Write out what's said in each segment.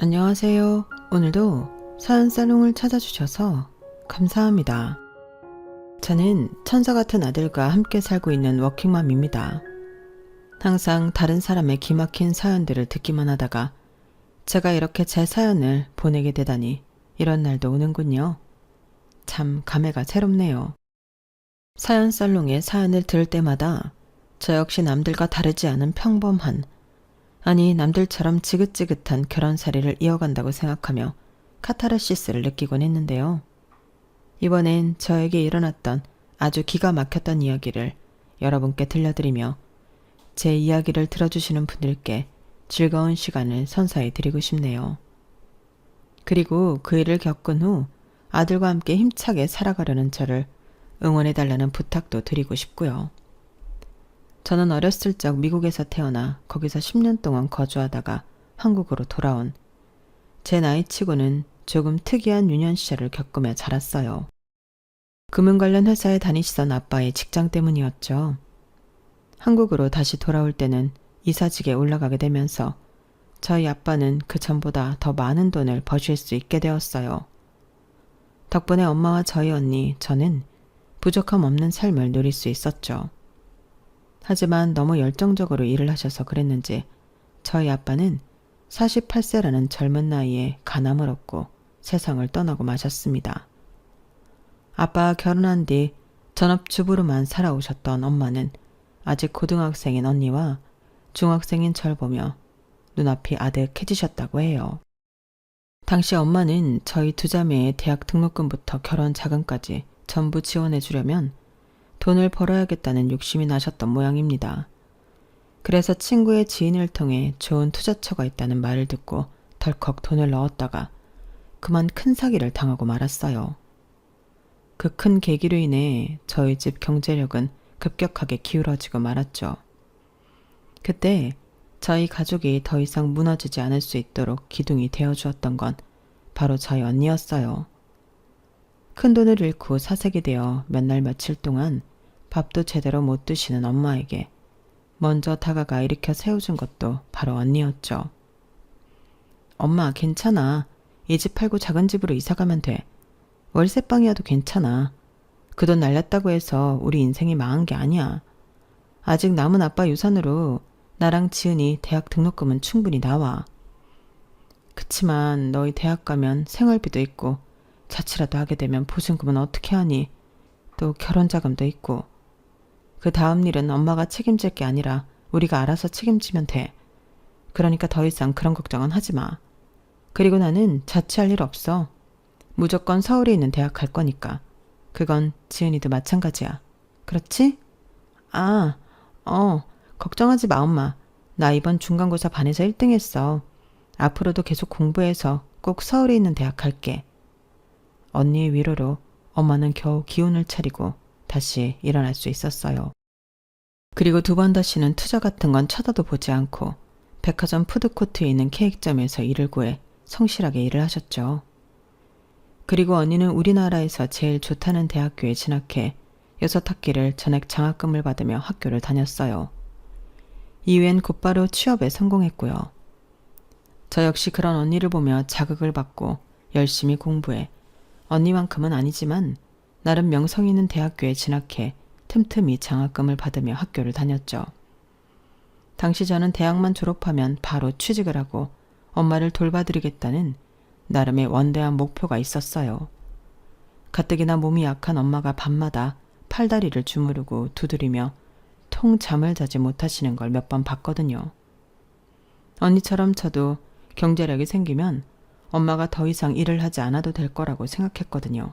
안녕하세요. 오늘도 사연살롱을 찾아주셔서 감사합니다. 저는 천사 같은 아들과 함께 살고 있는 워킹맘입니다. 항상 다른 사람의 기막힌 사연들을 듣기만 하다가 제가 이렇게 제 사연을 보내게 되다니 이런 날도 오는군요. 참 감회가 새롭네요. 사연살롱의 사연을 들을 때마다 저 역시 남들과 다르지 않은 평범한, 아니 남들처럼 지긋지긋한 결혼살이를 이어간다고 생각하며 카타르시스를 느끼곤 했는데요. 이번엔 저에게 일어났던 아주 기가 막혔던 이야기를 여러분께 들려드리며 제 이야기를 들어주시는 분들께 즐거운 시간을 선사해 드리고 싶네요. 그리고 그 일을 겪은 후 아들과 함께 힘차게 살아가려는 저를 응원해달라는 부탁도 드리고 싶고요. 저는 어렸을 적 미국에서 태어나 거기서 10년 동안 거주하다가 한국으로 돌아온 제 나이치고는 조금 특이한 유년 시절을 겪으며 자랐어요. 금융 관련 회사에 다니시던 아빠의 직장 때문이었죠. 한국으로 다시 돌아올 때는 이사직에 올라가게 되면서 저희 아빠는 그 전보다 더 많은 돈을 버실 수 있게 되었어요. 덕분에 엄마와 저희 언니, 저는 부족함 없는 삶을 누릴 수 있었죠. 하지만 너무 열정적으로 일을 하셔서 그랬는지 저희 아빠는 48세라는 젊은 나이에 간암을 얻고 세상을 떠나고 마셨습니다. 아빠와 결혼한 뒤 전업주부로만 살아오셨던 엄마는 아직 고등학생인 언니와 중학생인 절 보며 눈앞이 아득해지셨다고 해요. 당시 엄마는 저희 두 자매의 대학 등록금부터 결혼 자금까지 전부 지원해 주려면 돈을 벌어야겠다는 욕심이 나셨던 모양입니다. 그래서 친구의 지인을 통해 좋은 투자처가 있다는 말을 듣고 덜컥 돈을 넣었다가 그만 큰 사기를 당하고 말았어요. 그 큰 계기로 인해 저희 집 경제력은 급격하게 기울어지고 말았죠. 그때 저희 가족이 더 이상 무너지지 않을 수 있도록 기둥이 되어주었던 건 바로 저희 언니였어요. 큰 돈을 잃고 사색이 되어 몇 날 며칠 동안 밥도 제대로 못 드시는 엄마에게 먼저 다가가 일으켜 세워준 것도 바로 언니였죠. 엄마 괜찮아. 이 집 팔고 작은 집으로 이사가면 돼. 월세방이어도 괜찮아. 그 돈 날렸다고 해서 우리 인생이 망한 게 아니야. 아직 남은 아빠 유산으로 나랑 지은이 대학 등록금은 충분히 나와. 그치만 너희 대학 가면 생활비도 있고 자취라도 하게 되면 보증금은 어떻게 하니? 또 결혼자금도 있고. 그 다음 일은 엄마가 책임질 게 아니라 우리가 알아서 책임지면 돼. 그러니까 더 이상 그런 걱정은 하지 마. 그리고 나는 자취할 일 없어. 무조건 서울에 있는 대학 갈 거니까. 그건 지은이도 마찬가지야. 그렇지? 걱정하지 마 엄마. 나 이번 중간고사 반에서 1등 했어. 앞으로도 계속 공부해서 꼭 서울에 있는 대학 갈게. 언니의 위로로 엄마는 겨우 기운을 차리고 다시 일어날 수 있었어요. 그리고 두 번 다시는 투자 같은 건 쳐다도 보지 않고 백화점 푸드코트에 있는 케이크점에서 일을 구해 성실하게 일을 하셨죠. 그리고 언니는 우리나라에서 제일 좋다는 대학교에 진학해 6학기를 전액 장학금을 받으며 학교를 다녔어요. 이후엔 곧바로 취업에 성공했고요. 저 역시 그런 언니를 보며 자극을 받고 열심히 공부해 언니만큼은 아니지만 나름 명성 있는 대학교에 진학해 틈틈이 장학금을 받으며 학교를 다녔죠. 당시 저는 대학만 졸업하면 바로 취직을 하고 엄마를 돌봐드리겠다는 나름의 원대한 목표가 있었어요. 가뜩이나 몸이 약한 엄마가 밤마다 팔다리를 주무르고 두드리며 통 잠을 자지 못하시는 걸 몇 번 봤거든요. 언니처럼 저도 경제력이 생기면 엄마가 더 이상 일을 하지 않아도 될 거라고 생각했거든요.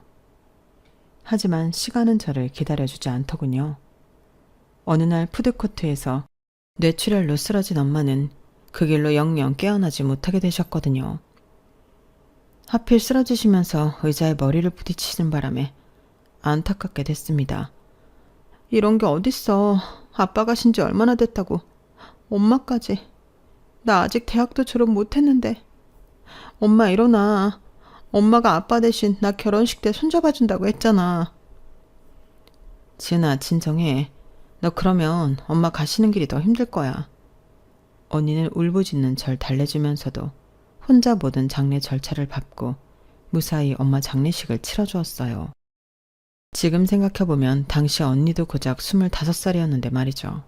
하지만 시간은 저를 기다려주지 않더군요. 어느 날 푸드코트에서 뇌출혈로 쓰러진 엄마는 그 길로 영영 깨어나지 못하게 되셨거든요. 하필 쓰러지시면서 의자에 머리를 부딪히는 바람에 안타깝게 됐습니다. 이런 게 어딨어. 아빠 가신 지 얼마나 됐다고. 엄마까지. 나 아직 대학도 졸업 못했는데. 엄마 일어나. 엄마가 아빠 대신 나 결혼식 때 손잡아준다고 했잖아. 지은아 진정해. 너 그러면 엄마 가시는 길이 더 힘들 거야. 언니는 울부짖는 절 달래주면서도 혼자 모든 장례 절차를 밟고 무사히 엄마 장례식을 치러주었어요. 지금 생각해보면 당시 언니도 고작 25살이었는데 말이죠.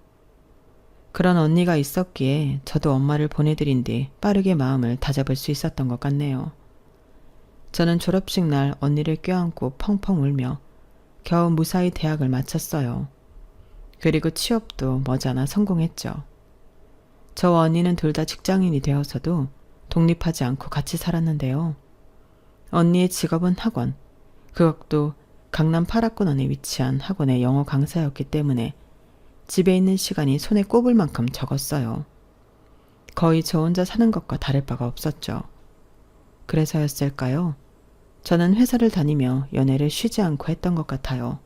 그런 언니가 있었기에 저도 엄마를 보내드린 뒤 빠르게 마음을 다잡을 수 있었던 것 같네요. 저는 졸업식 날 언니를 껴안고 펑펑 울며 겨우 무사히 대학을 마쳤어요. 그리고 취업도 머지않아 성공했죠. 저와 언니는 둘 다 직장인이 되어서도 독립하지 않고 같이 살았는데요. 언니의 직업은 학원, 그것도 강남 8학군 안에 위치한 학원의 영어 강사였기 때문에 집에 있는 시간이 손에 꼽을 만큼 적었어요. 거의 저 혼자 사는 것과 다를 바가 없었죠. 그래서였을까요? 저는 회사를 다니며 연애를 쉬지 않고 했던 것 같아요.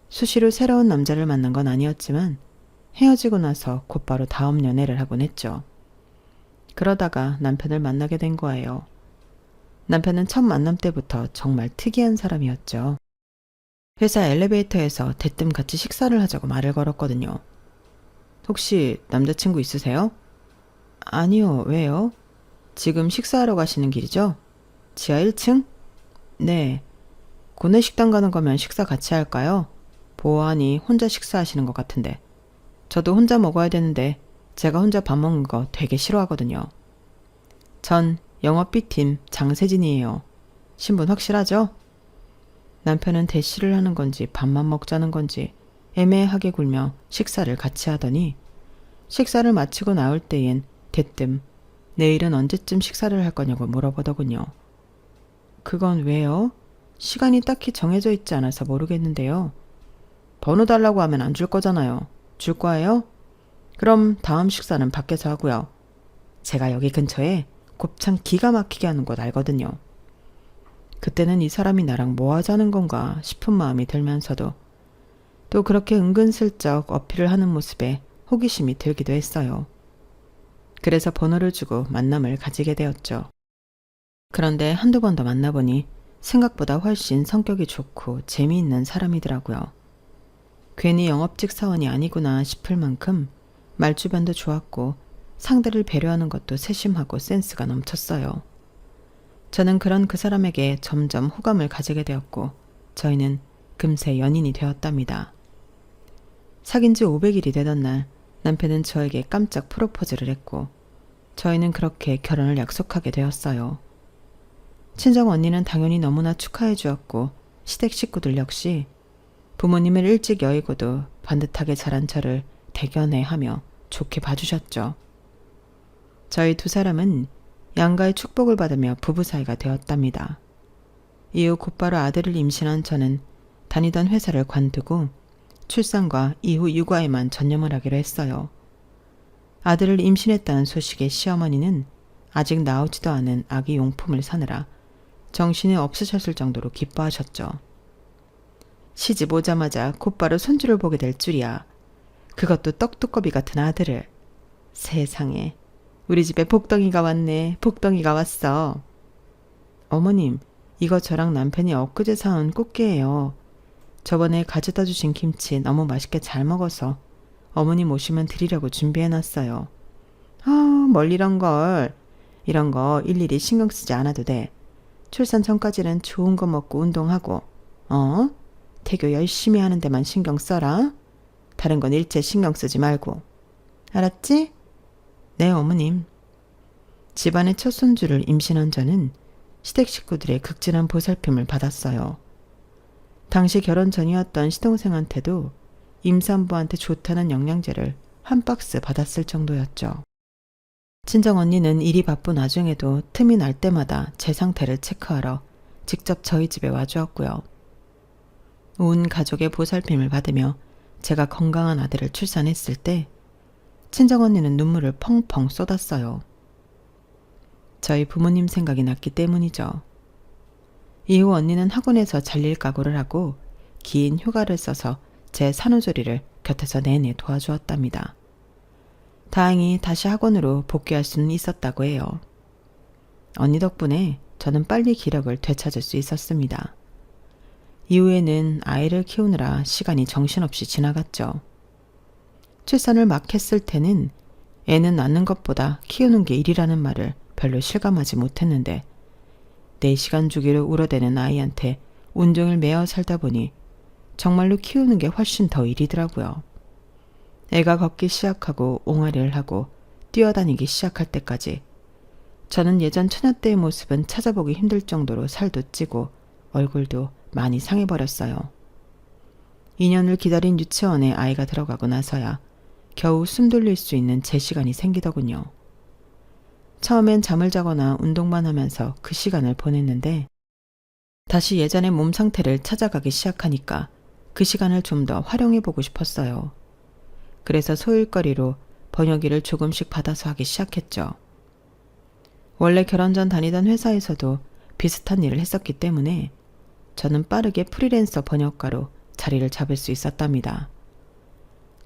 수시로 새로운 남자를 만난 건 아니었지만 헤어지고 나서 곧바로 다음 연애를 하곤 했죠. 그러다가 남편을 만나게 된 거예요. 남편은 첫 만남 때부터 정말 특이한 사람이었죠. 회사 엘리베이터에서 대뜸 같이 식사를 하자고 말을 걸었거든요. 혹시 남자친구 있으세요? 아니요, 왜요? 지금 식사하러 가시는 길이죠? 지하 1층? 네. 구내식당 가는 거면 식사 같이 할까요? 보아하니 혼자 식사하시는 것 같은데. 저도 혼자 먹어야 되는데 제가 혼자 밥 먹는 거 되게 싫어하거든요. 전 영업 B팀 장세진이에요. 신분 확실하죠? 남편은 대시를 하는 건지 밥만 먹자는 건지 애매하게 굴며 식사를 같이 하더니 식사를 마치고 나올 때엔 대뜸 내일은 언제쯤 식사를 할 거냐고 물어보더군요. 그건 왜요? 시간이 딱히 정해져 있지 않아서 모르겠는데요. 번호 달라고 하면 안 줄 거잖아요. 줄 거예요? 그럼 다음 식사는 밖에서 하고요. 제가 여기 근처에 곱창 기가 막히게 하는 곳 알거든요. 그때는 이 사람이 나랑 뭐 하자는 건가 싶은 마음이 들면서도 또 그렇게 은근슬쩍 어필을 하는 모습에 호기심이 들기도 했어요. 그래서 번호를 주고 만남을 가지게 되었죠. 그런데 한두 번 더 만나보니 생각보다 훨씬 성격이 좋고 재미있는 사람이더라고요. 괜히 영업직 사원이 아니구나 싶을 만큼 말주변도 좋았고 상대를 배려하는 것도 세심하고 센스가 넘쳤어요. 저는 그런 그 사람에게 점점 호감을 가지게 되었고 저희는 금세 연인이 되었답니다. 사귄 지 500일이 되던 날 남편은 저에게 깜짝 프로포즈를 했고 저희는 그렇게 결혼을 약속하게 되었어요. 친정 언니는 당연히 너무나 축하해 주었고 시댁 식구들 역시 부모님을 일찍 여의고도 반듯하게 자란 저를 대견해하며 좋게 봐주셨죠. 저희 두 사람은 양가의 축복을 받으며 부부 사이가 되었답니다. 이후 곧바로 아들을 임신한 저는 다니던 회사를 관두고 출산과 이후 육아에만 전념을 하기로 했어요. 아들을 임신했다는 소식에 시어머니는 아직 나오지도 않은 아기 용품을 사느라 정신이 없으셨을 정도로 기뻐하셨죠. 시집 오자마자 곧바로 손주를 보게 될 줄이야. 그것도 떡두꺼비 같은 아들을. 세상에. 우리 집에 복덩이가 왔네. 복덩이가 왔어. 어머님, 이거 저랑 남편이 엊그제 사온 꽃게예요. 저번에 가져다 주신 김치 너무 맛있게 잘 먹어서 어머님 오시면 드리려고 준비해놨어요. 뭘 이런 걸. 이런 거 일일이 신경 쓰지 않아도 돼. 출산 전까지는 좋은 거 먹고 운동하고 태교 열심히 하는 데만 신경 써라. 다른 건 일체 신경 쓰지 말고. 알았지? 네, 어머님. 집안의 첫 손주를 임신한 저는 시댁 식구들의 극진한 보살핌을 받았어요. 당시 결혼 전이었던 시동생한테도 임산부한테 좋다는 영양제를 한 박스 받았을 정도였죠. 친정 언니는 일이 바쁜 와중에도 틈이 날 때마다 제 상태를 체크하러 직접 저희 집에 와주었고요. 온 가족의 보살핌을 받으며 제가 건강한 아들을 출산했을 때 친정 언니는 눈물을 펑펑 쏟았어요. 저희 부모님 생각이 났기 때문이죠. 이후 언니는 학원에서 잘릴 각오를 하고 긴 휴가를 써서 제 산후조리를 곁에서 내내 도와주었답니다. 다행히 다시 학원으로 복귀할 수는 있었다고 해요. 언니 덕분에 저는 빨리 기력을 되찾을 수 있었습니다. 이후에는 아이를 키우느라 시간이 정신없이 지나갔죠. 출산을 막 했을 때는 애는 낳는 것보다 키우는 게 일이라는 말을 별로 실감하지 못했는데 4시간 주기로 울어대는 아이한테 온종일 매어 살다 보니 정말로 키우는 게 훨씬 더 일이더라고요. 애가 걷기 시작하고 옹알이를 하고 뛰어다니기 시작할 때까지 저는 예전 처녀 때의 모습은 찾아보기 힘들 정도로 살도 찌고 얼굴도 많이 상해버렸어요. 2년을 기다린 유치원에 아이가 들어가고 나서야 겨우 숨 돌릴 수 있는 제 시간이 생기더군요. 처음엔 잠을 자거나 운동만 하면서 그 시간을 보냈는데 다시 예전의 몸 상태를 찾아가기 시작하니까 그 시간을 좀 더 활용해보고 싶었어요. 그래서 소일거리로 번역일을 조금씩 받아서 하기 시작했죠. 원래 결혼 전 다니던 회사에서도 비슷한 일을 했었기 때문에 저는 빠르게 프리랜서 번역가로 자리를 잡을 수 있었답니다.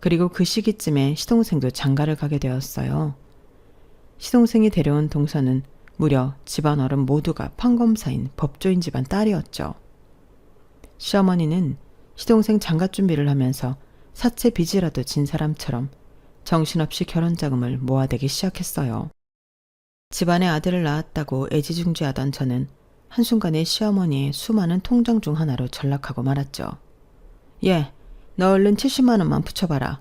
그리고 그 시기쯤에 시동생도 장가를 가게 되었어요. 시동생이 데려온 동서는 무려 집안 어른 모두가 판검사인 법조인 집안 딸이었죠. 시어머니는 시동생 장가 준비를 하면서 사채 빚이라도 진 사람처럼 정신없이 결혼 자금을 모아대기 시작했어요. 집안에 아들을 낳았다고 애지중지하던 저는 한순간에 시어머니의 수많은 통장 중 하나로 전락하고 말았죠. 예, 너 얼른 70만 원만 붙여봐라.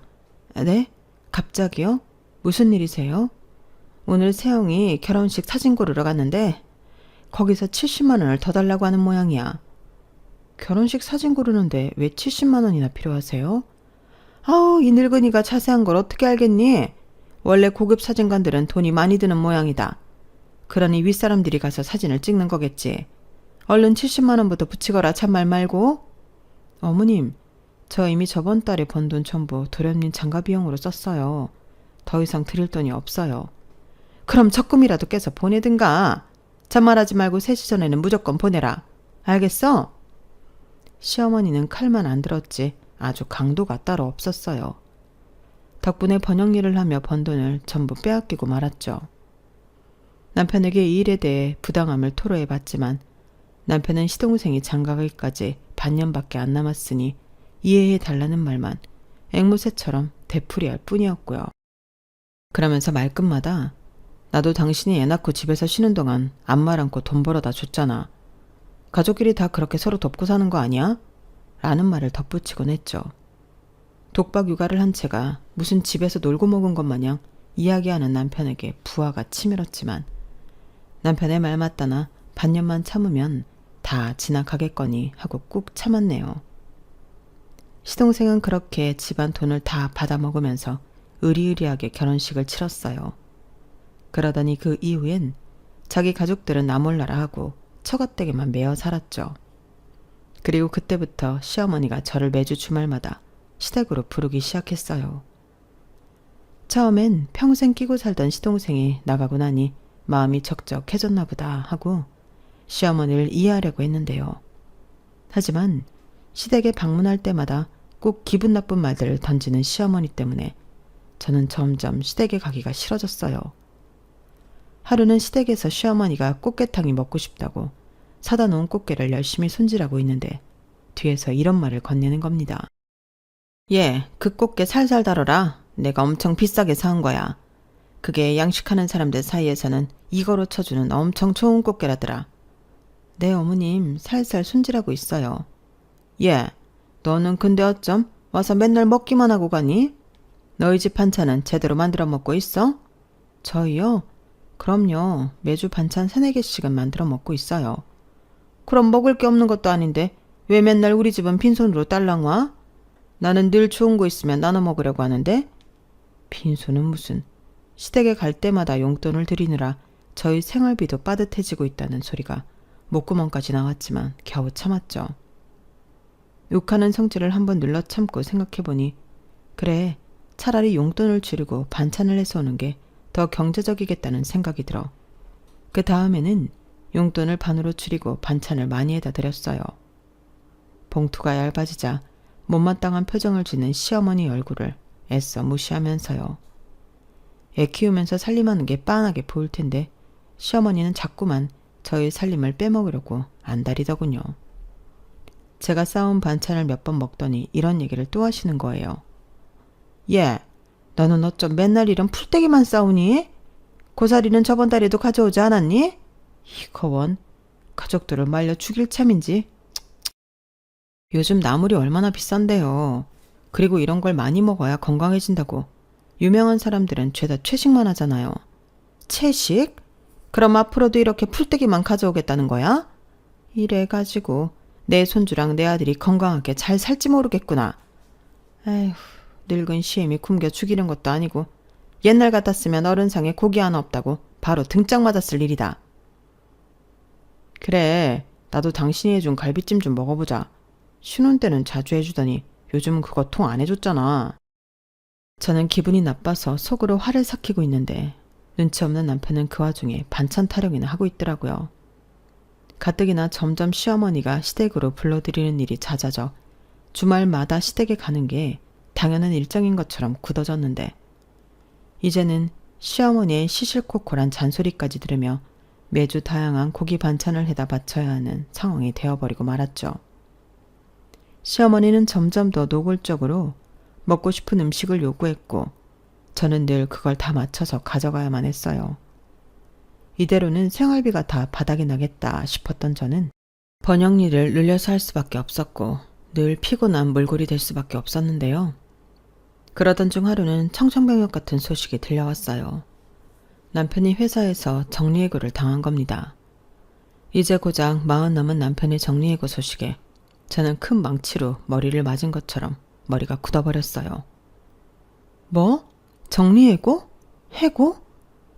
네? 갑자기요? 무슨 일이세요? 오늘 세영이 결혼식 사진 고르러 갔는데 거기서 70만 원을 더 달라고 하는 모양이야. 결혼식 사진 고르는데 왜 70만 원이나 필요하세요? 아우, 이 늙은이가 자세한 걸 어떻게 알겠니? 원래 고급 사진관들은 돈이 많이 드는 모양이다. 그러니 윗사람들이 가서 사진을 찍는 거겠지. 얼른 70만 원부터 붙이거라, 참말 말고. 어머님, 저 이미 저번 달에 번 돈 전부 도련님 장가 비용으로 썼어요. 더 이상 드릴 돈이 없어요. 그럼 적금이라도 깨서 보내든가. 잔말하지 말고 3시 전에는 무조건 보내라. 알겠어? 시어머니는 칼만 안 들었지 아주 강도가 따로 없었어요. 덕분에 번역 일을 하며 번 돈을 전부 빼앗기고 말았죠. 남편에게 이 일에 대해 부당함을 토로해봤지만 남편은 시동생이 장가가기까지 반년밖에 안 남았으니 이해해달라는 말만 앵무새처럼 되풀이할 뿐이었고요. 그러면서 말끝마다 나도 당신이 애 낳고 집에서 쉬는 동안 안말 않고 돈 벌어다 줬잖아. 가족끼리 다 그렇게 서로 돕고 사는 거 아니야? 라는 말을 덧붙이곤 했죠. 독박 육아를 한 채가 무슨 집에서 놀고 먹은 것 마냥 이야기하는 남편에게 부하가 치밀었지만 남편의 말 맞다나 반년만 참으면 다 지나가겠거니 하고 꾹 참았네요. 시동생은 그렇게 집안 돈을 다 받아먹으면서 의리의리하게 결혼식을 치렀어요. 그러더니 그 이후엔 자기 가족들은 나 몰라라 하고 처갓댁에만 매어 살았죠. 그리고 그때부터 시어머니가 저를 매주 주말마다 시댁으로 부르기 시작했어요. 처음엔 평생 끼고 살던 시동생이 나가고 나니 마음이 적적해졌나 보다 하고 시어머니를 이해하려고 했는데요. 하지만 시댁에 방문할 때마다 꼭 기분 나쁜 말들을 던지는 시어머니 때문에 저는 점점 시댁에 가기가 싫어졌어요. 하루는 시댁에서 시어머니가 꽃게탕이 먹고 싶다고 사다 놓은 꽃게를 열심히 손질하고 있는데 뒤에서 이런 말을 건네는 겁니다. 예, 그 꽃게 살살 다뤄라. 내가 엄청 비싸게 사온 거야. 그게 양식하는 사람들 사이에서는 이거로 쳐주는 엄청 좋은 꽃게라더라. 네, 어머님, 살살 손질하고 있어요. 예, 너는 근데 어쩜 와서 맨날 먹기만 하고 가니? 너희 집 반찬은 제대로 만들어 먹고 있어? 저희요? 그럼요. 매주 반찬 3-4개씩은 만들어 먹고 있어요. 그럼 먹을 게 없는 것도 아닌데 왜 맨날 우리 집은 빈손으로 딸랑 와? 나는 늘 좋은 거 있으면 나눠 먹으려고 하는데? 빈손은 무슨. 시댁에 갈 때마다 용돈을 드리느라 저희 생활비도 빠듯해지고 있다는 소리가 목구멍까지 나왔지만 겨우 참았죠. 욕하는 성질을 한번 눌러 참고 생각해보니 그래, 차라리 용돈을 줄이고 반찬을 해서 오는 게 더 경제적이겠다는 생각이 들어 그 다음에는 용돈을 반으로 줄이고 반찬을 많이 해다 드렸어요. 봉투가 얇아지자 못마땅한 표정을 짓는 시어머니 얼굴을 애써 무시하면서요. 애 키우면서 살림하는 게 빤하게 보일 텐데 시어머니는 자꾸만 저의 살림을 빼먹으려고 안달이더군요. 제가 싸온 반찬을 몇 번 먹더니 이런 얘기를 또 하시는 거예요. 예, 너는 어쩜 맨날 이런 풀떼기만 싸우니? 고사리는 저번 달에도 가져오지 않았니? 이거원, 가족들을 말려 죽일 참인지. 요즘 나물이 얼마나 비싼데요. 그리고 이런 걸 많이 먹어야 건강해진다고. 유명한 사람들은 죄다 채식만 하잖아요. 채식? 그럼 앞으로도 이렇게 풀떼기만 가져오겠다는 거야? 이래가지고 내 손주랑 내 아들이 건강하게 잘 살지 모르겠구나. 에휴, 늙은 시엠이 굶겨 죽이는 것도 아니고 옛날 같았으면 어른상에 고기 하나 없다고 바로 등짝 맞았을 일이다. 그래, 나도 당신이 해준 갈비찜 좀 먹어보자. 신혼 때는 자주 해주더니 요즘은 그거 통 안 해줬잖아. 저는 기분이 나빠서 속으로 화를 삭히고 있는데 눈치 없는 남편은 그 와중에 반찬 타령이나 하고 있더라고요. 가뜩이나 점점 시어머니가 시댁으로 불러들이는 일이 잦아져 주말마다 시댁에 가는 게 당연한 일정인 것처럼 굳어졌는데 이제는 시어머니의 시실코콜한 잔소리까지 들으며 매주 다양한 고기 반찬을 해다 바쳐야 하는 상황이 되어버리고 말았죠. 시어머니는 점점 더 노골적으로 먹고 싶은 음식을 요구했고 저는 늘 그걸 다 맞춰서 가져가야만 했어요. 이대로는 생활비가 다 바닥이 나겠다 싶었던 저는 번영일을 늘려서 할 수밖에 없었고 늘 피곤한 몰골이 될 수밖에 없었는데요. 그러던 중 하루는 청천벽력 같은 소식이 들려왔어요. 남편이 회사에서 정리해고를 당한 겁니다. 이제 고작 40 넘은 남편의 정리해고 소식에 저는 큰 망치로 머리를 맞은 것처럼 머리가 굳어버렸어요. 뭐? 정리해고? 해고?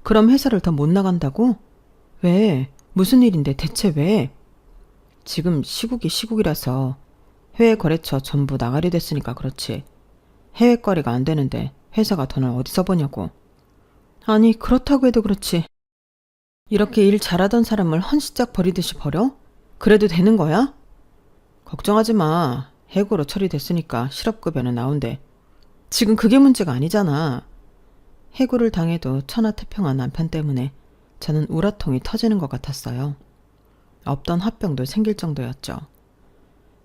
그럼 회사를 더 못 나간다고? 왜? 무슨 일인데 대체 왜? 지금 시국이 시국이라서 해외 거래처 전부 나가리 됐으니까 그렇지. 해외 거래가 안 되는데 회사가 돈을 어디서 버냐고. 아니 그렇다고 해도 그렇지. 이렇게 일 잘하던 사람을 헌시짝 버리듯이 버려? 그래도 되는 거야? 걱정하지 마. 해고로 처리됐으니까 실업급여는 나온대. 지금 그게 문제가 아니잖아. 해고를 당해도 천하태평한 남편 때문에 저는 우라통이 터지는 것 같았어요. 없던 화병도 생길 정도였죠.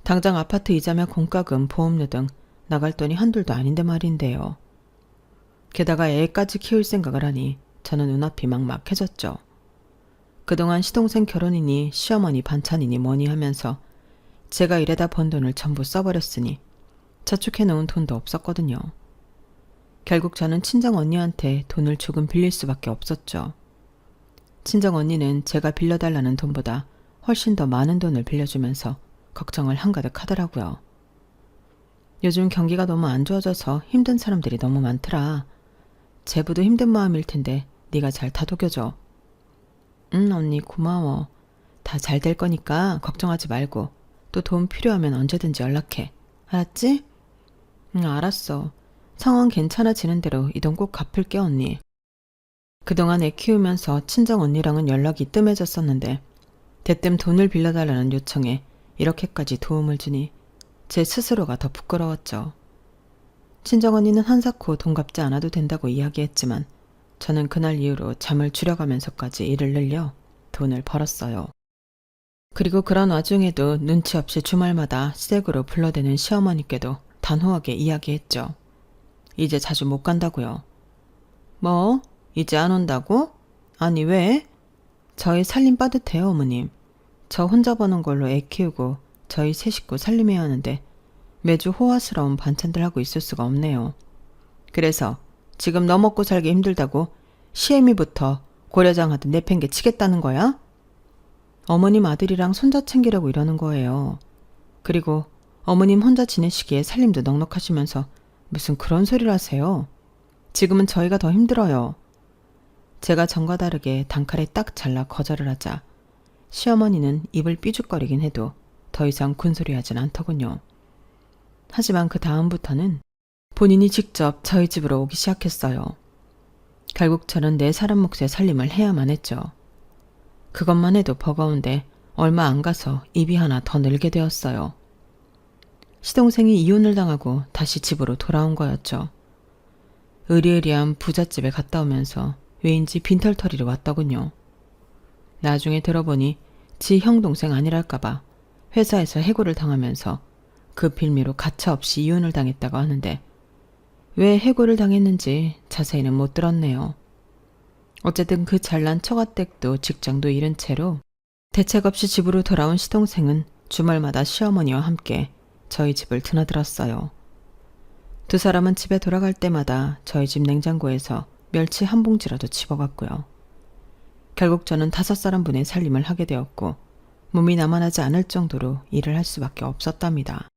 당장 아파트 이자며 공과금, 보험료 등 나갈 돈이 한둘도 아닌데 말인데요. 게다가 애까지 키울 생각을 하니 저는 눈앞이 막막해졌죠. 그동안 시동생 결혼이니 시어머니 반찬이니 뭐니 하면서 제가 일해다 번 돈을 전부 써버렸으니 저축해놓은 돈도 없었거든요. 결국 저는 친정 언니한테 돈을 조금 빌릴 수밖에 없었죠. 친정 언니는 제가 빌려달라는 돈보다 훨씬 더 많은 돈을 빌려주면서 걱정을 한가득 하더라고요. 요즘 경기가 너무 안 좋아져서 힘든 사람들이 너무 많더라. 제부도 힘든 마음일 텐데 네가 잘 다독여줘. 응 언니 고마워. 다 잘 될 거니까 걱정하지 말고 또 도움 필요하면 언제든지 연락해. 알았지? 응 알았어. 상황 괜찮아지는 대로 이 돈 꼭 갚을게 언니. 그동안 애 키우면서 친정 언니랑은 연락이 뜸해졌었는데 대뜸 돈을 빌려달라는 요청에 이렇게까지 도움을 주니 제 스스로가 더 부끄러웠죠. 친정 언니는 한사코 돈 갚지 않아도 된다고 이야기했지만 저는 그날 이후로 잠을 줄여가면서까지 일을 늘려 돈을 벌었어요. 그리고 그런 와중에도 눈치 없이 주말마다 시댁으로 불러대는 시어머니께도 단호하게 이야기했죠. 이제 자주 못 간다고요. 뭐? 이제 안 온다고? 아니 왜? 저희 살림 빠듯해요 어머님. 저 혼자 버는 걸로 애 키우고 저희 세 식구 살림해야 하는데 매주 호화스러운 반찬들 하고 있을 수가 없네요. 그래서 지금 너 먹고 살기 힘들다고 시애미부터 고려장 하듯 내팽개 치겠다는 거야? 어머님 아들이랑 손자 챙기려고 이러는 거예요. 그리고 어머님 혼자 지내시기에 살림도 넉넉하시면서 무슨 그런 소리를 하세요. 지금은 저희가 더 힘들어요. 제가 전과 다르게 단칼에 딱 잘라 거절을 하자 시어머니는 입을 삐죽거리긴 해도 더 이상 군소리하진 않더군요. 하지만 그 다음부터는 본인이 직접 저희 집으로 오기 시작했어요. 결국 저는 네 사람 몫의 살림을 해야만 했죠. 그것만 해도 버거운데 얼마 안 가서 입이 하나 더 늘게 되었어요. 시동생이 이혼을 당하고 다시 집으로 돌아온 거였죠. 으리으리한 부잣집에 갔다 오면서 왜인지 빈털터리로 왔더군요. 나중에 들어보니 지 형동생 아니랄까봐 회사에서 해고를 당하면서 그 빌미로 가차없이 이혼을 당했다고 하는데 왜 해고를 당했는지 자세히는 못 들었네요. 어쨌든 그 잘난 처가댁도 직장도 잃은 채로 대책 없이 집으로 돌아온 시동생은 주말마다 시어머니와 함께 저희 집을 드나들었어요. 두 사람은 집에 돌아갈 때마다 저희 집 냉장고에서 멸치 한 봉지라도 집어갔고요. 결국 저는 5사람분의 살림을 하게 되었고 몸이 나만하지 않을 정도로 일을 할 수밖에 없었답니다.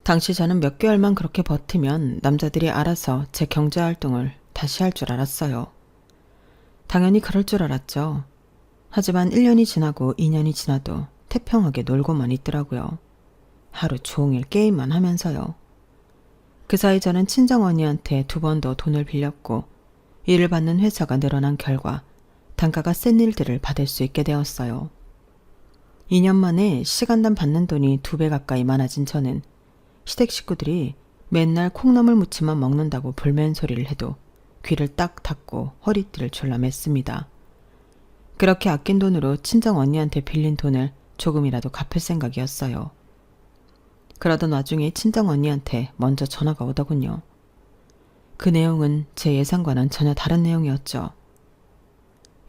당시 저는 몇 개월만 그렇게 버티면 남자들이 알아서 제 경제활동을 다시 할 줄 알았어요. 당연히 그럴 줄 알았죠. 하지만 1년이 지나고 2년이 지나도 태평하게 놀고만 있더라고요. 하루 종일 게임만 하면서요. 그 사이 저는 친정언니한테 2번 더 돈을 빌렸고 일을 받는 회사가 늘어난 결과 단가가 센 일들을 받을 수 있게 되었어요. 2년 만에 시간당 받는 돈이 2배 가까이 많아진 저는 시댁 식구들이 맨날 콩나물 무침만 먹는다고 불면 소리를 해도 귀를 딱 닫고 허리띠를 졸라 맸습니다. 그렇게 아낀 돈으로 친정 언니한테 빌린 돈을 조금이라도 갚을 생각이었어요. 그러던 와중에 친정 언니한테 먼저 전화가 오더군요. 그 내용은 제 예상과는 전혀 다른 내용이었죠.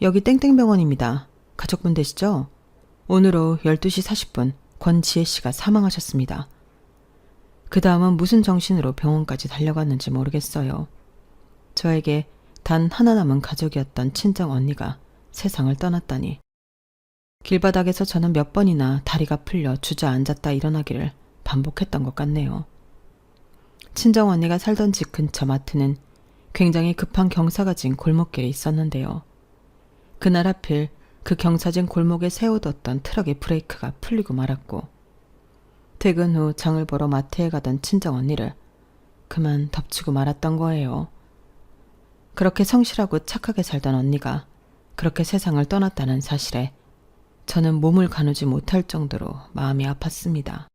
여기 땡땡병원입니다. 가족분 되시죠? 오늘 오후 12시 40분 권지혜 씨가 사망하셨습니다. 그 다음은 무슨 정신으로 병원까지 달려갔는지 모르겠어요. 저에게 단 하나 남은 가족이었던 친정 언니가 세상을 떠났다니. 길바닥에서 저는 몇 번이나 다리가 풀려 주저앉았다 일어나기를 반복했던 것 같네요. 친정 언니가 살던 집 근처 마트는 굉장히 급한 경사가 진 골목길에 있었는데요. 그날 하필 그 경사진 골목에 세워뒀던 트럭의 브레이크가 풀리고 말았고 퇴근 후 장을 보러 마트에 가던 친정 언니를 그만 덮치고 말았던 거예요. 그렇게 성실하고 착하게 살던 언니가 그렇게 세상을 떠났다는 사실에 저는 몸을 가누지 못할 정도로 마음이 아팠습니다.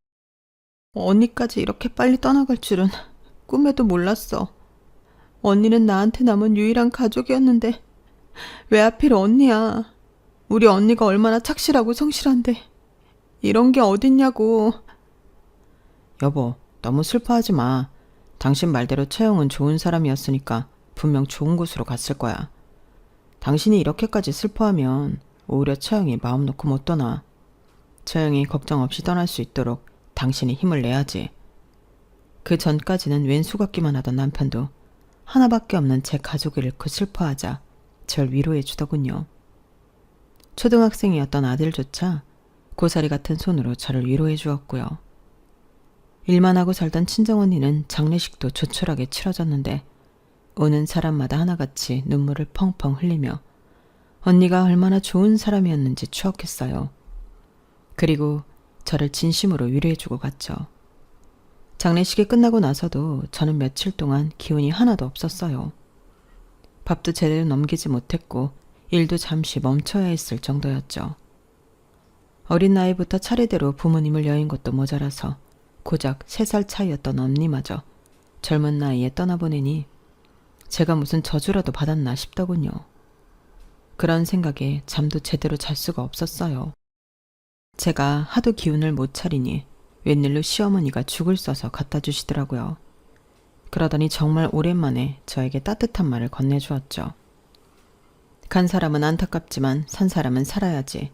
언니까지 이렇게 빨리 떠나갈 줄은 꿈에도 몰랐어. 언니는 나한테 남은 유일한 가족이었는데 왜 하필 언니야. 우리 언니가 얼마나 착실하고 성실한데 이런 게 어딨냐고. 여보, 너무 슬퍼하지 마. 당신 말대로 채영은 좋은 사람이었으니까 분명 좋은 곳으로 갔을 거야. 당신이 이렇게까지 슬퍼하면 오히려 채영이 마음 놓고 못 떠나. 채영이 걱정 없이 떠날 수 있도록 당신이 힘을 내야지. 그 전까지는 왼수 같기만 하던 남편도 하나밖에 없는 제 가족을 잃고 슬퍼하자 절 위로해 주더군요. 초등학생이었던 아들조차 고사리 같은 손으로 저를 위로해 주었고요. 일만 하고 살던 친정언니는 장례식도 조촐하게 치러졌는데 오는 사람마다 하나같이 눈물을 펑펑 흘리며 언니가 얼마나 좋은 사람이었는지 추억했어요. 그리고 저를 진심으로 위로해주고 갔죠. 장례식이 끝나고 나서도 저는 며칠 동안 기운이 하나도 없었어요. 밥도 제대로 넘기지 못했고 일도 잠시 멈춰야 했을 정도였죠. 어린 나이부터 차례대로 부모님을 여인 것도 모자라서 고작 3살 차이였던 언니마저 젊은 나이에 떠나보내니 제가 무슨 저주라도 받았나 싶더군요. 그런 생각에 잠도 제대로 잘 수가 없었어요. 제가 하도 기운을 못 차리니 웬일로 시어머니가 죽을 써서 갖다 주시더라고요. 그러더니 정말 오랜만에 저에게 따뜻한 말을 건네주었죠. 간 사람은 안타깝지만 산 사람은 살아야지.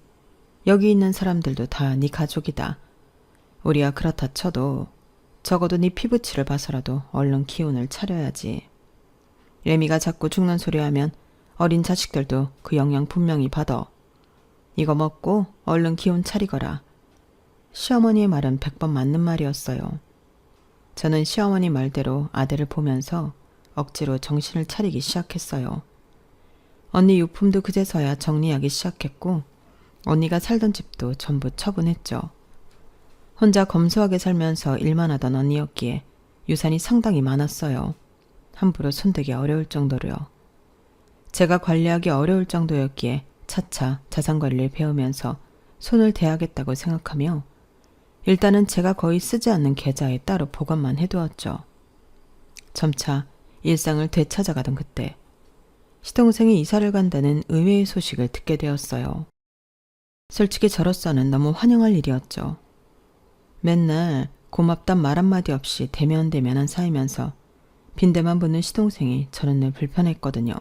여기 있는 사람들도 다 네 가족이다. 우리야 그렇다 쳐도 적어도 네 피부치를 봐서라도 얼른 기운을 차려야지. 레미가 자꾸 죽는 소리 하면 어린 자식들도 그 영향 분명히 받아. 이거 먹고 얼른 기운 차리거라. 시어머니의 말은 100번 맞는 말이었어요. 저는 시어머니 말대로 아들을 보면서 억지로 정신을 차리기 시작했어요. 언니 유품도 그제서야 정리하기 시작했고 언니가 살던 집도 전부 처분했죠. 혼자 검소하게 살면서 일만 하던 언니였기에 유산이 상당히 많았어요. 함부로 손대기 어려울 정도로요. 제가 관리하기 어려울 정도였기에 차차 자산관리를 배우면서 손을 대야겠다고 생각하며 일단은 제가 거의 쓰지 않는 계좌에 따로 보관만 해두었죠. 점차 일상을 되찾아가던 그때 시동생이 이사를 간다는 의외의 소식을 듣게 되었어요. 솔직히 저로서는 너무 환영할 일이었죠. 맨날 고맙단 말 한마디 없이 대면대면한 사이면서 빈대만 보는 시동생이 저는 늘 불편했거든요.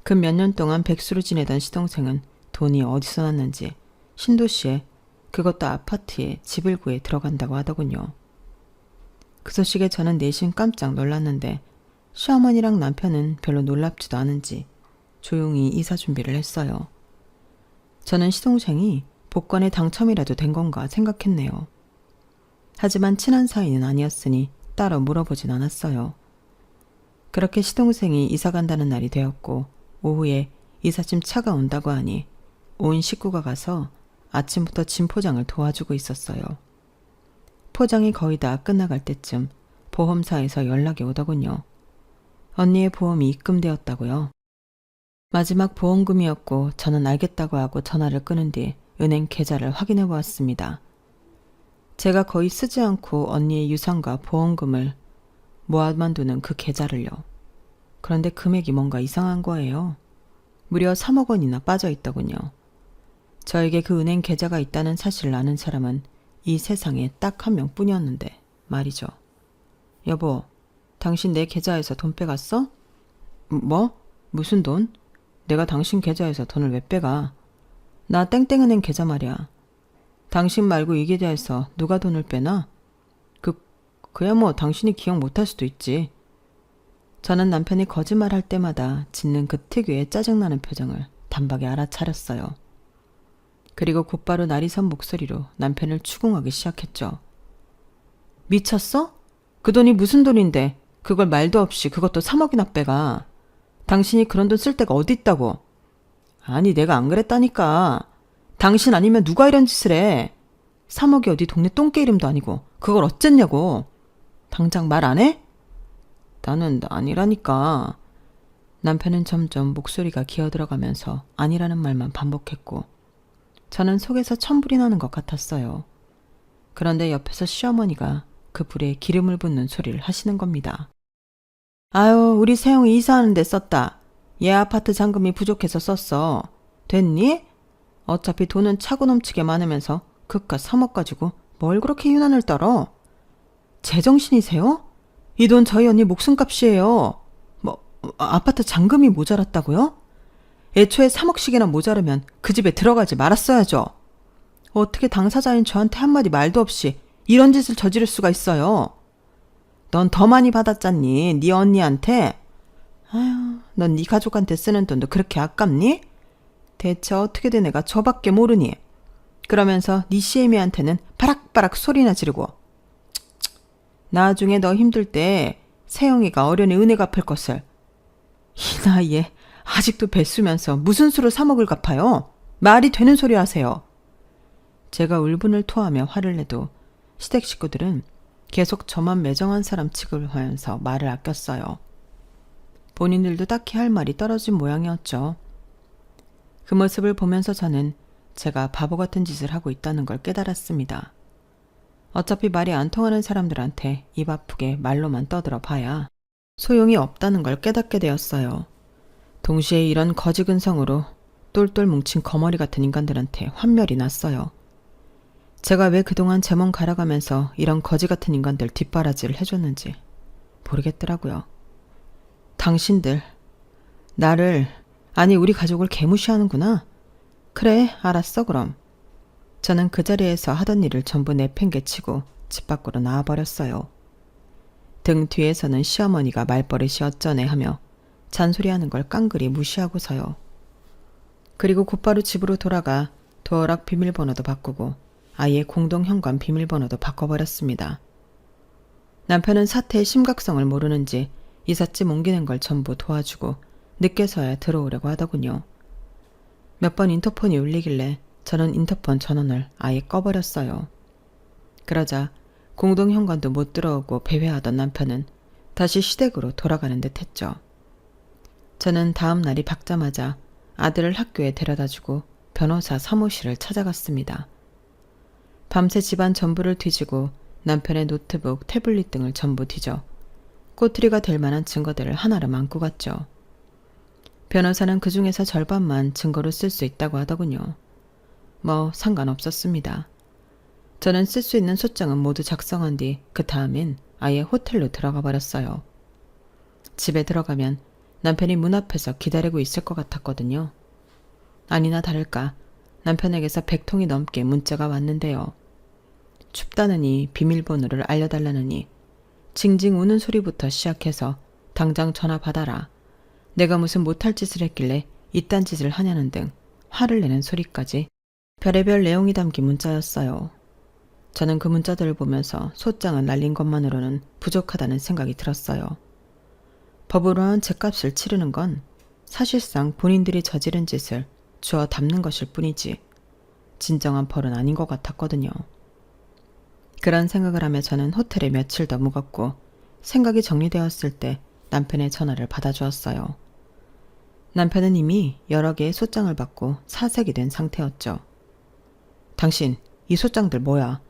그 몇 년 동안 백수로 지내던 시동생은 돈이 어디서 났는지 신도시에, 그것도 아파트에 집을 구해 들어간다고 하더군요. 그 소식에 저는 내심 깜짝 놀랐는데 시어머니랑 남편은 별로 놀랍지도 않은지 조용히 이사 준비를 했어요. 저는 시동생이 복권에 당첨이라도 된 건가 생각했네요. 하지만 친한 사이는 아니었으니 따로 물어보진 않았어요. 그렇게 시동생이 이사 간다는 날이 되었고 오후에 이삿짐 차가 온다고 하니 온 식구가 가서 아침부터 짐 포장을 도와주고 있었어요. 포장이 거의 다 끝나갈 때쯤 보험사에서 연락이 오더군요. 언니의 보험이 입금되었다고요. 마지막 보험금이었고 저는 알겠다고 하고 전화를 끊은 뒤 은행 계좌를 확인해 보았습니다. 제가 거의 쓰지 않고 언니의 유산과 보험금을 모아만 두는 그 계좌를요. 그런데 금액이 뭔가 이상한 거예요. 무려 3억 원이나 빠져 있더군요. 저에게 그 은행 계좌가 있다는 사실을 아는 사람은 이 세상에 딱 한 명뿐이었는데 말이죠. 여보, 당신 내 계좌에서 돈 빼갔어? 뭐? 무슨 돈? 내가 당신 계좌에서 돈을 왜 빼가? 나 땡땡은행 계좌 말이야. 당신 말고 이 계좌에서 누가 돈을 빼나? 그야 뭐 당신이 기억 못할 수도 있지. 저는 남편이 거짓말할 때마다 짓는 그 특유의 짜증나는 표정을 단박에 알아차렸어요. 그리고 곧바로 날이 선 목소리로 남편을 추궁하기 시작했죠. 미쳤어? 그 돈이 무슨 돈인데 그걸 말도 없이 그것도 3억이나 빼가. 당신이 그런 돈 쓸 데가 어디 있다고. 아니 내가 안 그랬다니까. 당신 아니면 누가 이런 짓을 해. 3억이 어디 동네 똥개 이름도 아니고 그걸 어쨌냐고. 당장 말 안 해? 나는 아니라니까. 남편은 점점 목소리가 기어들어가면서 아니라는 말만 반복했고 저는 속에서 천불이 나는 것 같았어요. 그런데 옆에서 시어머니가 그 불에 기름을 붓는 소리를 하시는 겁니다. 아유, 우리 세영이 이사하는 데 썼다. 얘 아파트 잔금이 부족해서 썼어. 됐니? 어차피 돈은 차고 넘치게 많으면서 그깟 3억 가지고 뭘 그렇게 유난을 떨어? 제정신이세요? 이 돈 저희 언니 목숨값이에요. 아파트 잔금이 모자랐다고요? 애초에 3억씩이나 모자르면 그 집에 들어가지 말았어야죠. 어떻게 당사자인 저한테 한마디 말도 없이 이런 짓을 저지를 수가 있어요. 넌 더 많이 받았잖니, 네 언니한테. 아휴, 넌 네 가족한테 쓰는 돈도 그렇게 아깝니? 대체 어떻게 된 애가 저밖에 모르니? 그러면서 네 시애미한테는 바락바락 소리나 지르고. 나중에 너 힘들 때 세영이가 어련히 은혜 갚을 것을. 이 나이에 아직도 배 쓰면서 무슨 수로 3억을 갚아요? 말이 되는 소리 하세요. 제가 울분을 토하며 화를 내도 시댁 식구들은 계속 저만 매정한 사람 취급하면서 말을 아꼈어요. 본인들도 딱히 할 말이 떨어진 모양이었죠. 그 모습을 보면서 저는 제가 바보 같은 짓을 하고 있다는 걸 깨달았습니다. 어차피 말이 안 통하는 사람들한테 입 아프게 말로만 떠들어 봐야 소용이 없다는 걸 깨닫게 되었어요. 동시에 이런 거지근성으로 똘똘 뭉친 거머리 같은 인간들한테 환멸이 났어요. 제가 왜 그동안 제 몸 갈아가면서 이런 거지 같은 인간들 뒷바라지를 해줬는지 모르겠더라고요. 당신들, 나를, 아니 우리 가족을 개무시하는구나. 그래, 알았어 그럼. 저는 그 자리에서 하던 일을 전부 내팽개치고 집 밖으로 나와버렸어요. 등 뒤에서는 시어머니가 말버릇이 어쩌네 하며 잔소리하는 걸 깡그리 무시하고서요. 그리고 곧바로 집으로 돌아가 도어락 비밀번호도 바꾸고 아예 공동현관 비밀번호도 바꿔버렸습니다. 남편은 사태의 심각성을 모르는지 이삿짐 옮기는 걸 전부 도와주고 늦게서야 들어오려고 하더군요. 몇 번 인터폰이 울리길래 저는 인터폰 전원을 아예 꺼버렸어요. 그러자 공동현관도 못 들어오고 배회하던 남편은 다시 시댁으로 돌아가는 듯 했죠. 저는 다음 날이 밝자마자 아들을 학교에 데려다주고 변호사 사무실을 찾아갔습니다. 밤새 집안 전부를 뒤지고 남편의 노트북, 태블릿 등을 전부 뒤져 꼬투리가 될 만한 증거들을 하나로 안고 갔죠. 변호사는 그 중에서 절반만 증거로 쓸 수 있다고 하더군요. 뭐 상관없었습니다. 저는 쓸 수 있는 소장은 모두 작성한 뒤 그 다음엔 아예 호텔로 들어가 버렸어요. 집에 들어가면 남편이 문 앞에서 기다리고 있을 것 같았거든요. 아니나 다를까 남편에게서 100통이 넘게 문자가 왔는데요. 춥다느니 비밀번호를 알려달라느니 징징 우는 소리부터 시작해서 당장 전화 받아라. 내가 무슨 못할 짓을 했길래 이딴 짓을 하냐는 등 화를 내는 소리까지 별의별 내용이 담긴 문자였어요. 저는 그 문자들을 보면서 소장을 날린 것만으로는 부족하다는 생각이 들었어요. 법으로 한 죗값을 치르는 건 사실상 본인들이 저지른 짓을 주워 담는 것일 뿐이지 진정한 벌은 아닌 것 같았거든요. 그런 생각을 하며 저는 호텔에 며칠 더 묵었고 생각이 정리되었을 때 남편의 전화를 받아주었어요. 남편은 이미 여러 개의 소장을 받고 사색이 된 상태였죠. 당신 이 소장들 뭐야?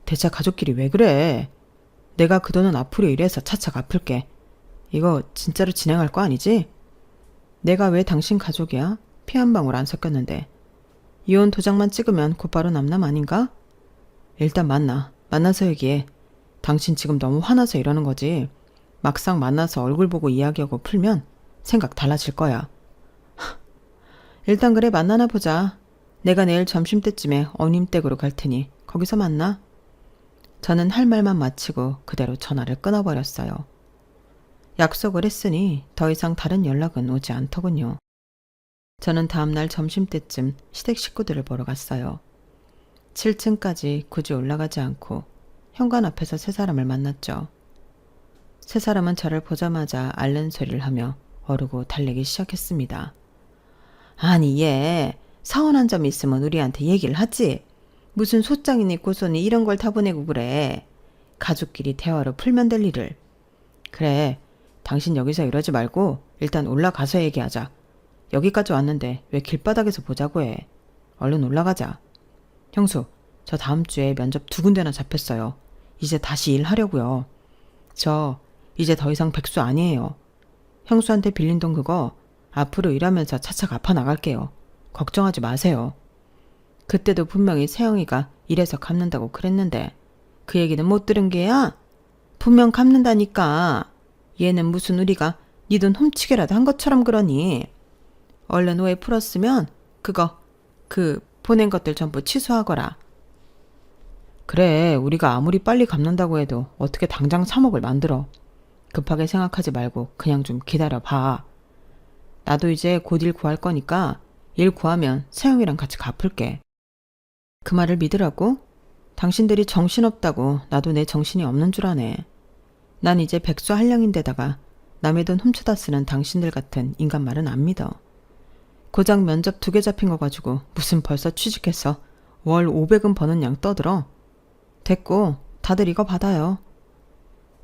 대체 가족끼리 왜 그래? 내가 그 돈은 앞으로 일해서 차차 갚을게. 이거 진짜로 진행할 거 아니지? 내가 왜 당신 가족이야? 피 한 방울 안 섞였는데. 이혼 도장만 찍으면 곧바로 남남 아닌가? 일단 만나서 얘기해. 당신 지금 너무 화나서 이러는 거지. 막상 만나서 얼굴 보고 이야기하고 풀면 생각 달라질 거야. 일단 그래 만나나 보자. 내가 내일 점심때쯤에 어님댁으로 갈 테니 거기서 만나. 저는 할 말만 마치고 그대로 전화를 끊어버렸어요. 약속을 했으니 더 이상 다른 연락은 오지 않더군요. 저는 다음날 점심때쯤 시댁 식구들을 보러 갔어요. 7층까지 굳이 올라가지 않고 현관 앞에서 세 사람을 만났죠. 세 사람은 저를 보자마자 앓는 소리를 하며 어르고 달래기 시작했습니다. 아니 얘 서운한 점 있으면 우리한테 얘기를 하지. 무슨 소장이니 고소니 이런 걸 다 보내고 그래. 가족끼리 대화로 풀면 될 일을. 그래 당신 여기서 이러지 말고 일단 올라가서 얘기하자. 여기까지 왔는데 왜 길바닥에서 보자고 해. 얼른 올라가자. 형수 저 다음 주에 면접 2군데나 잡혔어요. 이제 다시 일하려고요. 저 이제 더 이상 백수 아니에요. 형수한테 빌린 돈 그거 앞으로 일하면서 차차 갚아 나갈게요. 걱정하지 마세요. 그때도 분명히 세영이가 이래서 갚는다고 그랬는데 그 얘기는 못 들은 게야? 분명 갚는다니까. 얘는 무슨 우리가 네 돈 훔치게라도 한 것처럼 그러니. 얼른 오해 풀었으면 그 보낸 것들 전부 취소하거라. 그래 우리가 아무리 빨리 갚는다고 해도 어떻게 당장 3억을 만들어. 급하게 생각하지 말고 그냥 좀 기다려봐. 나도 이제 곧 일 구할 거니까 일 구하면 세영이랑 같이 갚을게. 그 말을 믿으라고? 당신들이 정신없다고 나도 내 정신이 없는 줄 아네. 난 이제 백수 한량인데다가 남의 돈 훔쳐다 쓰는 당신들 같은 인간 말은 안 믿어. 고작 면접 2개 잡힌 거 가지고 무슨 벌써 취직해서 월 500은 버는 양 떠들어. 됐고 다들 이거 받아요.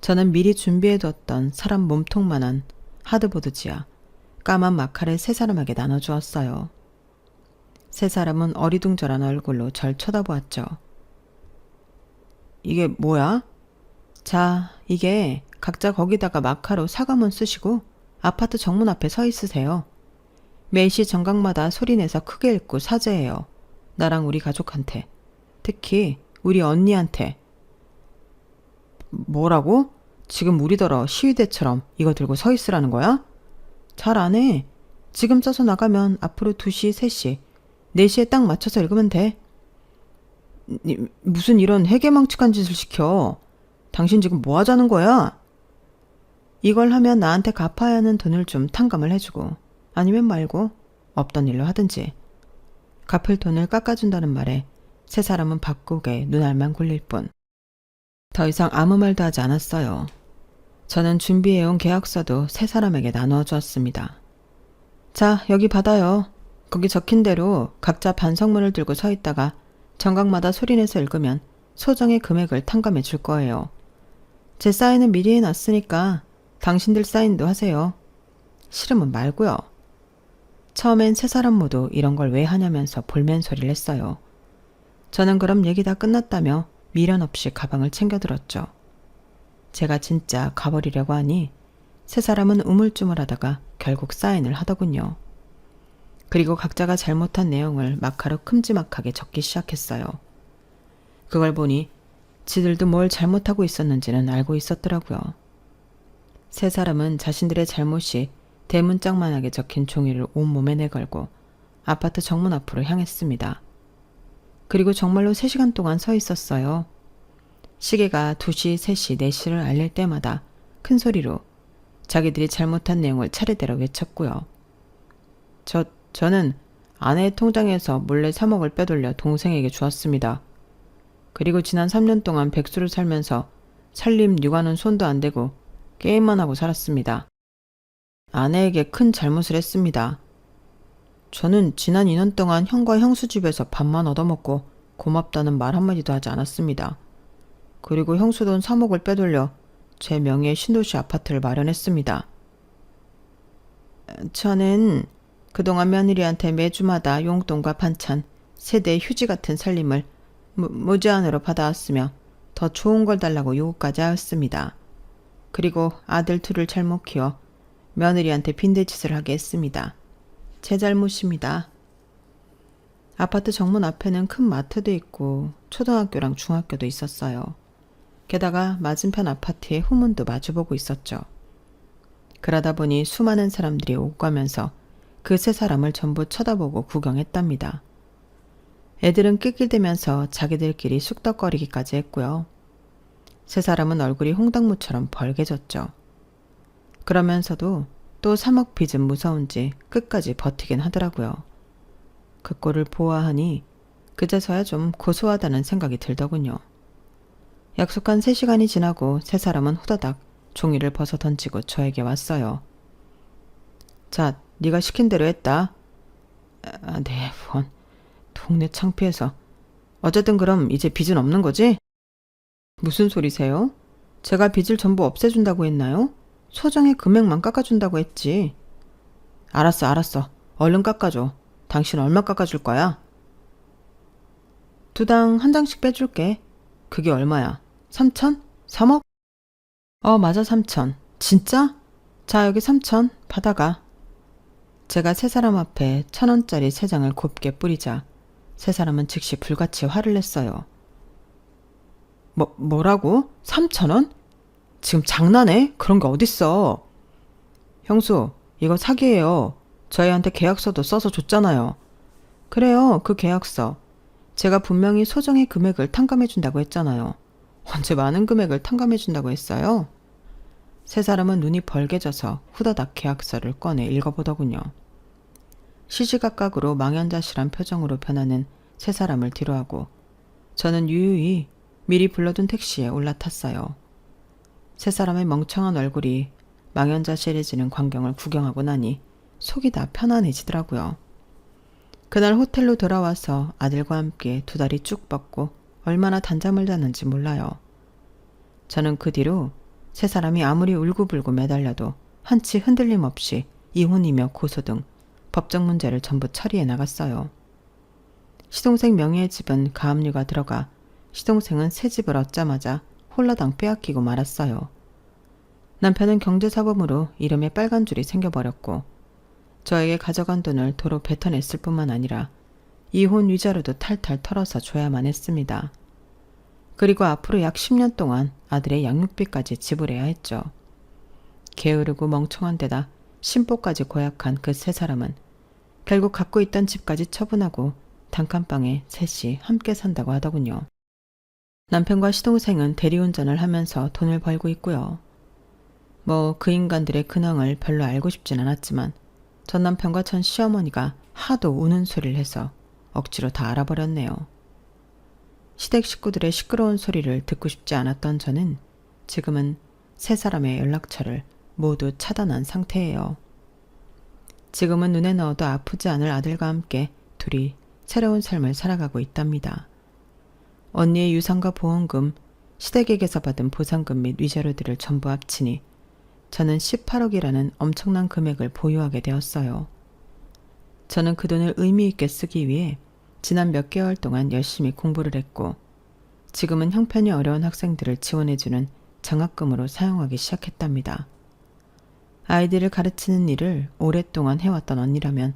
저는 미리 준비해뒀던 사람 몸통만한 하드보드지야 까만 마카를 세 사람에게 나눠주었어요. 세 사람은 어리둥절한 얼굴로 절 쳐다보았죠. 이게 뭐야? 자, 이게 각자 거기다가 마카로 사과문 쓰시고 아파트 정문 앞에 서 있으세요. 매일시 정각마다 소리내서 크게 읽고 사죄해요. 나랑 우리 가족한테. 특히 우리 언니한테. 뭐라고? 지금 우리더러 시위대처럼 이거 들고 서 있으라는 거야? 잘 안 해. 지금 써서 나가면 앞으로 2시, 3시, 4시에 딱 맞춰서 읽으면 돼. 무슨 이런 해괴망측한 짓을 시켜. 당신 지금 뭐 하자는 거야? 이걸 하면 나한테 갚아야 하는 돈을 좀 탕감을 해주고 아니면 말고 없던 일로 하든지. 갚을 돈을 깎아준다는 말에 세 사람은 바꾸게 눈알만 굴릴 뿐. 더 이상 아무 말도 하지 않았어요. 저는 준비해온 계약서도 세 사람에게 나누어 주었습니다. 자, 여기 받아요. 거기 적힌 대로 각자 반성문을 들고 서 있다가 정각마다 소리내서 읽으면 소정의 금액을 탕감해 줄 거예요. 제 사인은 미리 해놨으니까 당신들 사인도 하세요. 싫으면 말고요. 처음엔 세 사람 모두 이런 걸 왜 하냐면서 볼멘 소리를 했어요. 저는 그럼 얘기 다 끝났다며 미련 없이 가방을 챙겨들었죠. 제가 진짜 가버리려고 하니 세 사람은 우물쭈물하다가 결국 사인을 하더군요. 그리고 각자가 잘못한 내용을 마카로 큼지막하게 적기 시작했어요. 그걸 보니 지들도 뭘 잘못하고 있었는지는 알고 있었더라고요. 세 사람은 자신들의 잘못이 대문짝만하게 적힌 종이를 온몸에 내걸고 아파트 정문 앞으로 향했습니다. 그리고 정말로 3시간 동안 서 있었어요. 시계가 2시, 3시, 4시를 알릴 때마다 큰 소리로 자기들이 잘못한 내용을 차례대로 외쳤고요. 저는 아내의 통장에서 몰래 3억을 빼돌려 동생에게 주었습니다. 그리고 지난 3년 동안 백수로 살면서 살림, 육아는 손도 안 대고 게임만 하고 살았습니다. 아내에게 큰 잘못을 했습니다. 저는 지난 2년 동안 형과 형수 집에서 밥만 얻어먹고 고맙다는 말 한마디도 하지 않았습니다. 그리고 형수 돈 3억을 빼돌려 제 명의의 신도시 아파트를 마련했습니다. 저는 그동안 며느리한테 매주마다 용돈과 반찬, 세대 휴지 같은 살림을 무제한으로 받아왔으며 더 좋은 걸 달라고 요구까지 하였습니다. 그리고 아들 둘을 잘못 키워 며느리한테 빈대짓을 하게 했습니다. 제 잘못입니다. 아파트 정문 앞에는 큰 마트도 있고 초등학교랑 중학교도 있었어요. 게다가 맞은편 아파트의 후문도 마주보고 있었죠. 그러다 보니 수많은 사람들이 오고 가면서 그 3사람을 전부 쳐다보고 구경했답니다. 애들은 낄낄대면서 자기들끼리 쑥덕거리기까지 했고요. 3사람은 얼굴이 홍당무처럼 벌개졌죠. 그러면서도 또 3억 빚은 무서운지 끝까지 버티긴 하더라고요. 그 꼴을 보아하니 그제서야 좀 고소하다는 생각이 들더군요. 약속한 3시간이 지나고 3사람은 후다닥 종이를 벗어 던지고 저에게 왔어요. 자, 네가 시킨 대로 했다. 네, 원. 동네 창피해서. 어쨌든 그럼 이제 빚은 없는 거지? 무슨 소리세요? 제가 빚을 전부 없애준다고 했나요? 소정의 금액만 깎아준다고 했지. 알았어. 얼른 깎아줘. 당신 얼마 깎아줄 거야? 2당 1장씩 빼줄게. 그게 얼마야? 3천? 3억? 맞아, 3천. 진짜? 자, 여기 3천. 받아가. 제가 3사람 앞에 1,000원짜리 3장을 곱게 뿌리자 3사람은 즉시 불같이 화를 냈어요. 뭐라고? 3,000원? 지금 장난해? 그런 게 어딨어. 형수, 이거 사기예요. 저희한테 계약서도 써서 줬잖아요. 그래요, 그 계약서. 제가 분명히 소정의 금액을 탕감해준다고 했잖아요. 언제 많은 금액을 탕감해준다고 했어요? 3사람은 눈이 벌게져서 후다닥 계약서를 꺼내 읽어보더군요. 시시각각으로 망연자실한 표정으로 변하는 3사람을 뒤로하고 저는 유유히 미리 불러둔 택시에 올라탔어요. 3사람의 멍청한 얼굴이 망연자실해지는 광경을 구경하고 나니 속이 다 편안해지더라고요. 그날 호텔로 돌아와서 아들과 함께 2다리 쭉 뻗고 얼마나 단잠을 잤는지 몰라요. 저는 그 뒤로 3사람이 아무리 울고불고 매달려도 한치 흔들림 없이 이혼이며 고소 등 법적 문제를 전부 처리해 나갔어요. 시동생 명의의 집은 가압류가 들어가 시동생은 새 집을 얻자마자 홀라당 빼앗기고 말았어요. 남편은 경제사범으로 이름에 빨간 줄이 생겨버렸고 저에게 가져간 돈을 도로 뱉어냈을 뿐만 아니라 이혼 위자료도 탈탈 털어서 줘야만 했습니다. 그리고 앞으로 약 10년 동안 아들의 양육비까지 지불해야 했죠. 게으르고 멍청한 데다 심보까지 고약한 그 3사람은 결국 갖고 있던 집까지 처분하고 단칸방에 셋이 함께 산다고 하더군요. 남편과 시동생은 대리운전을 하면서 돈을 벌고 있고요. 그 인간들의 근황을 별로 알고 싶진 않았지만 전 남편과 전 시어머니가 하도 우는 소리를 해서 억지로 다 알아버렸네요. 시댁 식구들의 시끄러운 소리를 듣고 싶지 않았던 저는 지금은 3사람의 연락처를 모두 차단한 상태예요. 지금은 눈에 넣어도 아프지 않을 아들과 함께 둘이 새로운 삶을 살아가고 있답니다. 언니의 유산과 보험금, 시댁에게서 받은 보상금 및 위자료들을 전부 합치니 저는 18억이라는 엄청난 금액을 보유하게 되었어요. 저는 그 돈을 의미 있게 쓰기 위해 지난 몇 개월 동안 열심히 공부를 했고 지금은 형편이 어려운 학생들을 지원해주는 장학금으로 사용하기 시작했답니다. 아이들을 가르치는 일을 오랫동안 해왔던 언니라면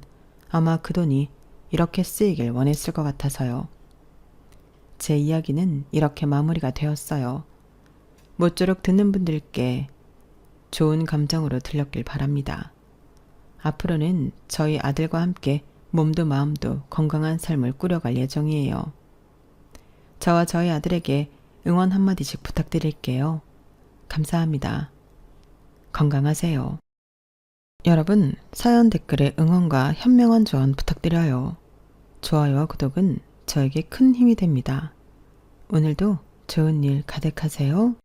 아마 그 돈이 이렇게 쓰이길 원했을 것 같아서요. 제 이야기는 이렇게 마무리가 되었어요. 모쪼록 듣는 분들께 좋은 감정으로 들렸길 바랍니다. 앞으로는 저희 아들과 함께 몸도 마음도 건강한 삶을 꾸려갈 예정이에요. 저와 저희 아들에게 응원 한마디씩 부탁드릴게요. 감사합니다. 건강하세요. 여러분, 사연 댓글에 응원과 현명한 조언 부탁드려요. 좋아요와 구독은 저에게 큰 힘이 됩니다. 오늘도 좋은 일 가득하세요.